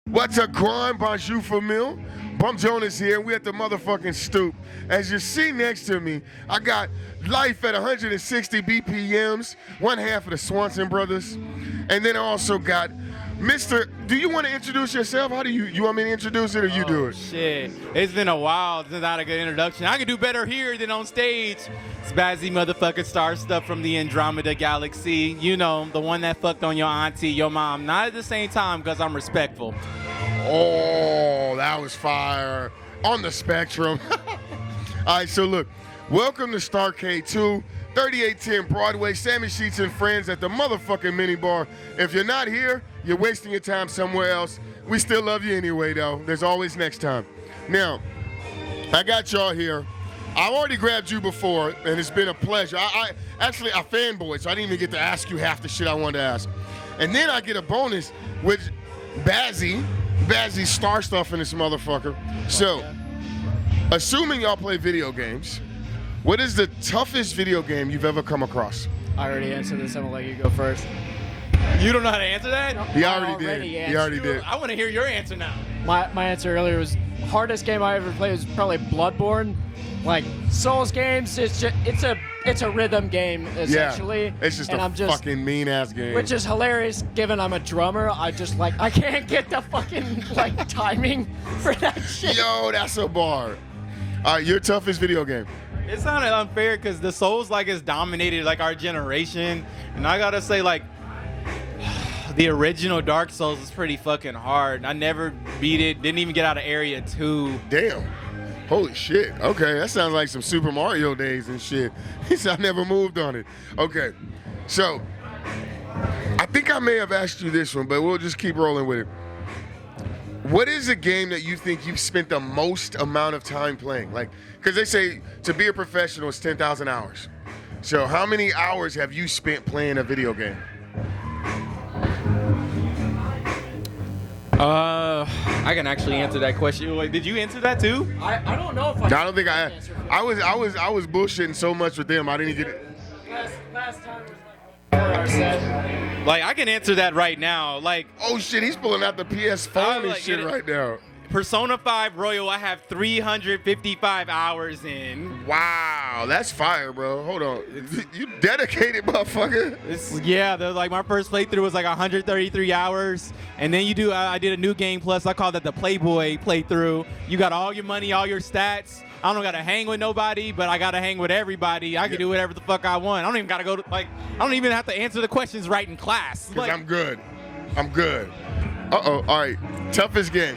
What's a crime? Bonjour famille. Bump Jonas here. We at the motherfucking Stoop. As you see next to me, I got Life at 160 BPMs, one half of the Swanson brothers, and then I also got Mr. Do you want to introduce yourself? How do you want me to introduce it or you do it? Shit, it's been a while since I had a good introduction. I can do better here than on stage. It's Bazzie motherfucking StarStuff from the Andromeda Galaxy. You know, the one that fucked on your auntie, your mom. Not at the same time because I'm respectful. Oh, that was fire. On the spectrum. All right, so look, welcome to Starcade 2, 3810 Broadway, Sammy Sheets and friends at the motherfucking minibar. If you're not here, you're wasting your time somewhere else. We still love you anyway, though. There's always next time. Now, I got y'all here. I already grabbed you before, and it's been a pleasure. I fanboyed, so I didn't even get to ask you half the shit I wanted to ask. And then I get a bonus with Bazzie StarStuff in this motherfucker. So, assuming y'all play video games, what is the toughest video game you've ever come across? I already answered this. I'm gonna let you go first. You don't know how to answer that? He already did. He already did. I want to hear your answer now. My answer earlier was hardest game I ever played was probably Bloodborne. Like Souls games, it's a rhythm game essentially. Yeah, it's just fucking mean ass game. Which is hilarious given I'm a drummer. I can't get the fucking timing for that shit. Yo, that's a bar. All right, your toughest video game. It sounded unfair because the Souls has dominated our generation, and I gotta say the original Dark Souls is pretty fucking hard. I never beat it. Didn't even get out of Area 2. Damn. Holy shit. Okay, that sounds like some Super Mario days and shit. I never moved on it. Okay, so I think I may have asked you this one, but we'll just keep rolling with it. What is a game that you think you've spent the most amount of time playing? Because they say to be a professional is 10,000 hours. So how many hours have you spent playing a video game? I can actually answer that question. Wait, did you answer that too? I don't know if I don't think I was bullshitting so much with them. I didn't get it. Last time was 4 hours set. I can answer that right now. Oh shit, he's pulling out the PS phone and shit right now. Persona 5 Royal, I have 355 hours in. Wow, that's fire, bro. Hold on. You dedicated, motherfucker. My first playthrough was 133 hours. And then I did a new game plus. I call that the Playboy playthrough. You got all your money, all your stats. I don't gotta hang with nobody, but I gotta hang with everybody. I can do whatever the fuck I want. I don't even gotta go to, I don't even have to answer the questions right in class. Because I'm good. Uh-oh, all right. Toughest game.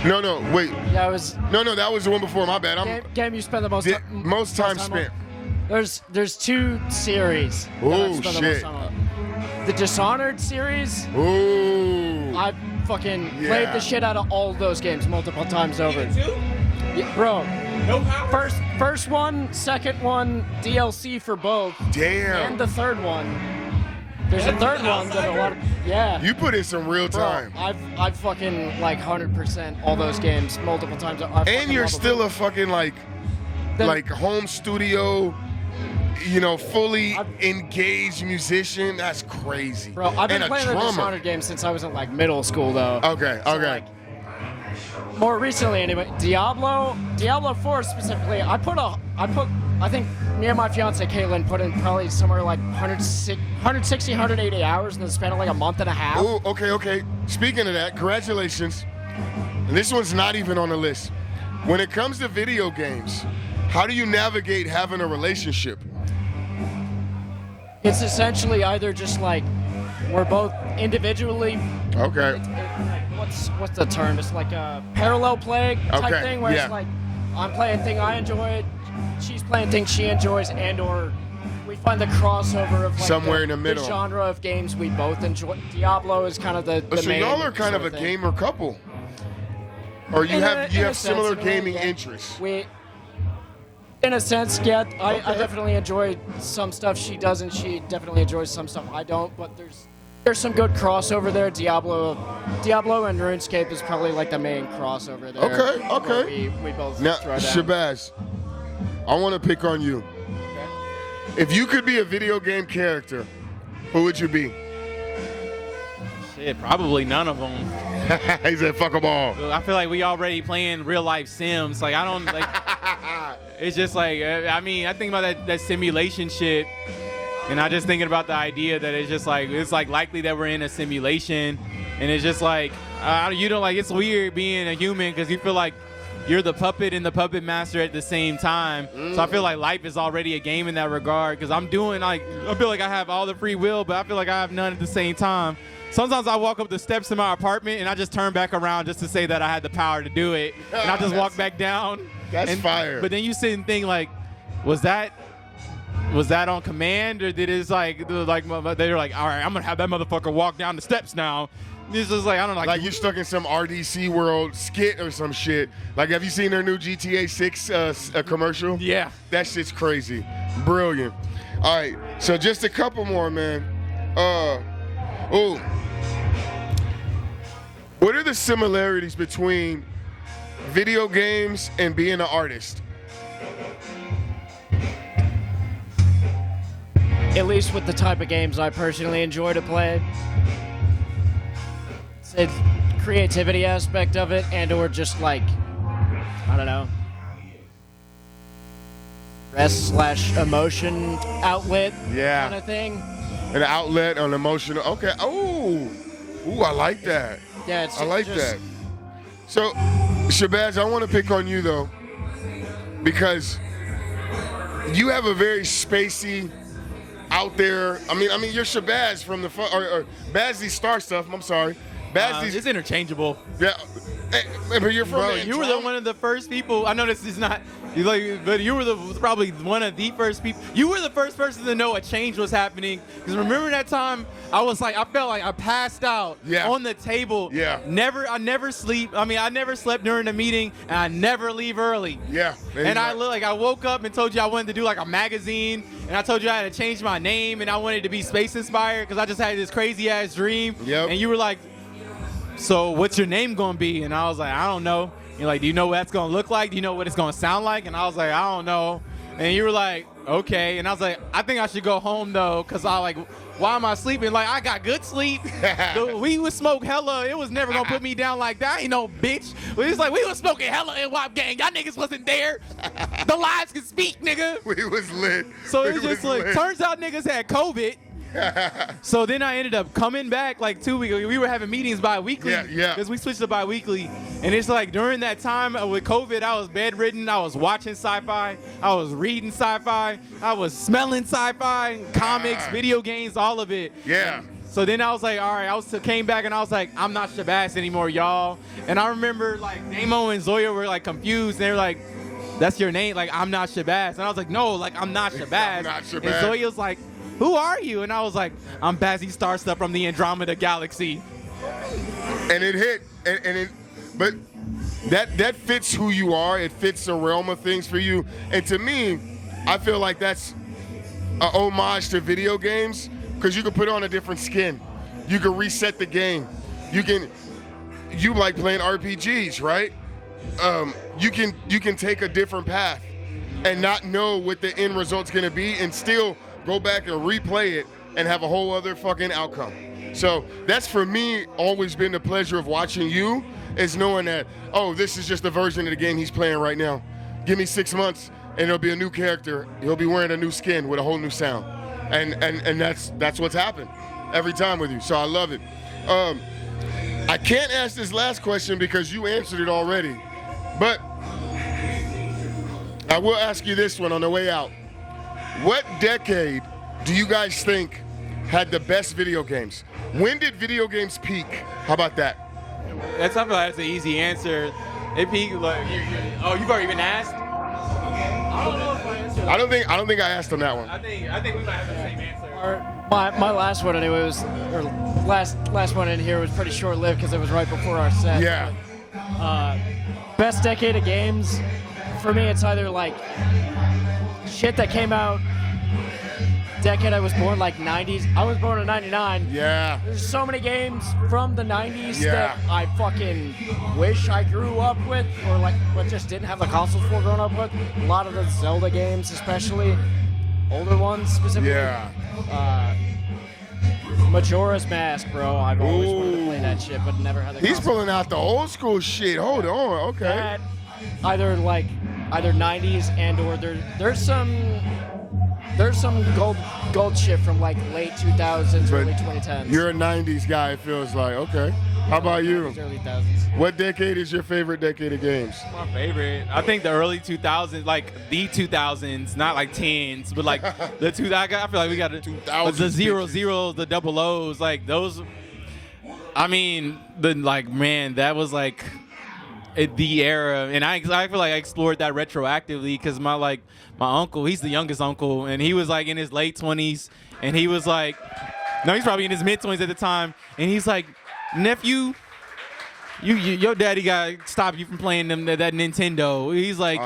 No, wait. Yeah, it was. No, that was the one before. My bad. Game you spend the most time spent. There's two series. Oh shit. The Dishonored series. Ooh. I fucking played the shit out of all of those games multiple times over. Yeah, bro. No power. First one, second one, DLC for both. Damn. And the third one. There's a third one that a lot of You put in some real time. Bro, I've fucking 100% all those games multiple times. And you're still a fucking home studio, fully engaged musician. That's crazy. Bro, I've been playing the Dishonored games since I was in middle school though. Okay. More recently anyway, Diablo 4 specifically, I think me and my fiance Caitlin put in probably somewhere 160, 180 hours in the span of a month and a half. Oh, okay. Speaking of that, congratulations. And this one's not even on the list. When it comes to video games, how do you navigate having a relationship? It's essentially either just we're both individually. Okay. What's the term? It's a parallel play type thing where it's I'm playing thing I enjoy, she's playing things she enjoys, and/or we find the crossover of somewhere in the middle. The genre of games we both enjoy. Diablo is kind of the so main. So y'all are kind of a gamer couple, or you have similar gaming interests. In a sense, yeah. I definitely enjoy some stuff she does, and she definitely enjoys some stuff I don't. But there's some good crossover there. Diablo and RuneScape is probably the main crossover there. Okay. We both now, throw down. Shabazz, I want to pick on you. Okay. If you could be a video game character, who would you be? Yeah, probably none of them. He said, "Fuck them all." I feel like we already playing real life Sims. Like I don't like. It's just like I mean I think about that simulation shit, and I just thinking about the idea that it's like likely that we're in a simulation, and it's just like you know like it's weird being a human because you feel like you're the puppet and the puppet master at the same time. So I feel like life is already a game in that regard because I feel like I have all the free will, but I feel like I have none at the same time. Sometimes I walk up the steps in my apartment and I just turn back around just to say that I had the power to do it, and I just walk back down. That's fire. But then you sit and think like, was that on command, or did it like they're like, all right, I'm gonna have that motherfucker walk down the steps now. This is like I don't know, like you stuck in some RDC World skit or some shit. Like, have you seen their new GTA 6 commercial? Yeah, that shit's crazy, brilliant. All right, so just a couple more, man. What are the similarities between video games and being an artist? At least with the type of games I personally enjoy to play. It's creativity aspect of it, and or just like, I don't know, stress/emotion outlet kind of thing. An outlet, an emotional. Okay. Ooh, I like that. Yeah, I like that. So, Shabazz, I want to pick on you though, because you have a very spacey, out there. I mean, you're Shabazz from the or Bazzie StarStuff. I'm sorry. Bazzie's it's interchangeable. Yeah, but you're from. Bro, you were one of the first people. I know this is not. But you were probably one of the first people. You were the first person to know a change was happening. Because remember that time I felt like I passed out on the table. Yeah. I never sleep. I mean, I never slept during the meeting, and I never leave early. Yeah. And I woke up and told you I wanted to do like a magazine, and I told you I had to change my name, and I wanted to be space inspired because I just had this crazy ass dream. Yep. And you were like, so what's your name gonna be? And I was like, I don't know. You're like, do you know what that's gonna look like? Do you know what it's gonna sound like? And I was like, I don't know. And you were like, okay. And I was like, I think I should go home though, cause why am I sleeping? Like, I got good sleep. We would smoke hella. It was never gonna put me down like that. Ain't no bitch. It's like we was smoking hella in WAP gang. Y'all niggas wasn't there. The lives can speak, nigga. We was lit. So it's just like, turns out niggas had COVID. So then I ended up coming back like 2 weeks. We were having meetings bi-weekly. Yeah. Because we switched to bi-weekly. And it's like during that time with COVID, I was bedridden. I was watching sci-fi. I was reading sci-fi. I was smelling sci-fi, comics, video games, all of it. Yeah. So then I was like, all right, came back and I was like, I'm not Shabazz anymore, y'all. And I remember like Nemo and Zoya were like confused. And they were like, that's your name? Like, I'm not Shabazz. And I was like, no, like, I'm not Shabazz. I'm not Shabazz. And Zoya was like, who are you? And I was like, I'm Bazzie StarStuff from the Andromeda Galaxy. And it hit, but that fits who you are. It fits the realm of things for you. And to me, I feel like that's an homage to video games because you can put on a different skin. You can reset the game. You like playing RPGs, right? You can take a different path and not know what the end result's gonna be and still go back and replay it and have a whole other fucking outcome. So that's for me always been the pleasure of watching you, is knowing that, oh, this is just a version of the game he's playing right now. Give me 6 months and it'll be a new character. He'll be wearing a new skin with a whole new sound. And that's what's happened every time with you. So I love it. I can't ask this last question because you answered it already, but I will ask you this one on the way out. What decade do you guys think had the best video games? When did video games peak? How about that? That's an easy answer. It peaked like, you've already been asked? I don't know if I answered. I don't think I asked on that one. I think we might have the same answer. My last one anyway was, or last one in here was pretty short-lived because it was right before our set. Yeah. Best decade of games, for me it's either like shit that came out decade I was born, like 90s. I was born in 99. Yeah. There's so many games from the 90s that I fucking wish I grew up with, or like but just didn't have the consoles for growing up with. A lot of the Zelda games, especially older ones specifically. Yeah. Majora's Mask, bro. I've always wanted to play that shit, but never had the He's console. pulling out the old school shit. Hold on, okay. That, either 90s and or there's some gold shit from like late 2000s, But early 2010s. You're a 90s guy, it feels like. Okay. How about you? 90s, early 2000s. What decade is your favorite decade of games? My favorite. I think the early 2000s, like the 2000s, not like tens, but like the I feel like we got the 00s, the double O's, like those. I mean, that was like the era, and I feel like I explored that retroactively because my uncle, he's the youngest uncle, and he was like in his late 20s, and he was like, no, he's probably in his mid 20s at the time, and he's like, nephew, your daddy got to stop you from playing that Nintendo. He's like,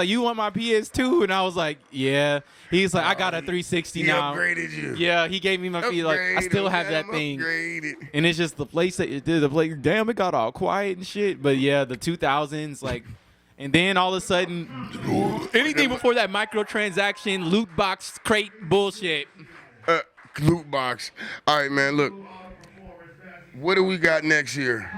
you want my PS2? And I was like, yeah. He's like, I got a 360 now. He upgraded you. Yeah, he gave me my feet. Like, I still have that thing. Upgraded. And it's just the place that it did. Damn, it got all quiet and shit. But yeah, the 2000s, like, and then all of a sudden, anything before that microtransaction, loot box, crate bullshit. Loot box. All right, man, look. What do we got next year?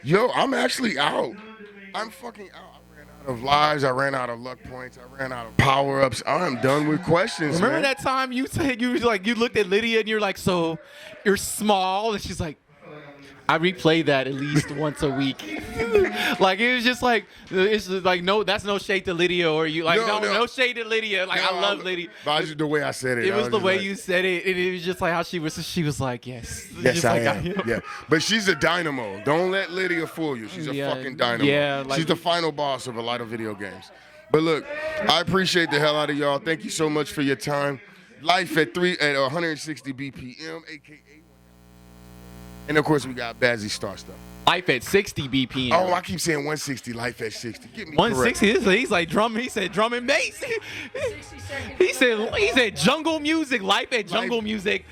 Yo, I'm actually out. I'm fucking out. I ran out of lives. I ran out of luck points. I ran out of power-ups. I'm done with questions, Remember man. that time you said you looked at Lydia and you're like, so you're small? And she's like, I replay that at least once a week. Like, it was just like, it's just like, no, that's no shade to Lydia or you. Like, no shade to Lydia. Like, I love Lydia. But the way I said it. It was the way like, you said it. And it was just like how she was like, yes. Yes, just I like, am. Yeah. But she's a dynamo. Don't let Lydia fool you. She's a fucking dynamo. Yeah. Like, she's the final boss of a lot of video games. But look, I appreciate the hell out of y'all. Thank you so much for your time. Life at 160 BPM, a.k.a. And, of course, we got Bazzie StarStuff. Lifeat60 BPM. Oh, I keep saying 160, Lifeat60. Get me 160. He's like drum. He said drum and bass. he said jungle music. Lifeat jungle music.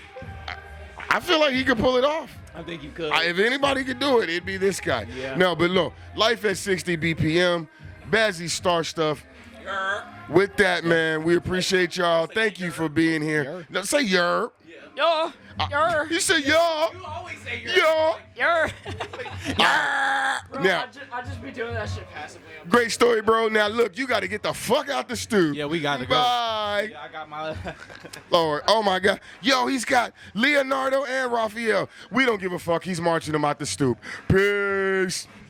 I feel like he could pull it off. I think you could. If anybody could do it, it'd be this guy. Yeah. No, but look, Lifeat60 BPM, Bazzie StarStuff. With that, man, we appreciate y'all. Thank you for being here. No, say yer. Yo, You say y'all. You always say Y'all. Bro, Now, I just be doing that shit passively. great story, bro. Now, look, you got to get the fuck out the Stoop. Yeah, we got to go. Bye. I got my. Lord, oh my God. Yo, he's got Leonardo and Raphael. We don't give a fuck. He's marching them out the Stoop. Peace.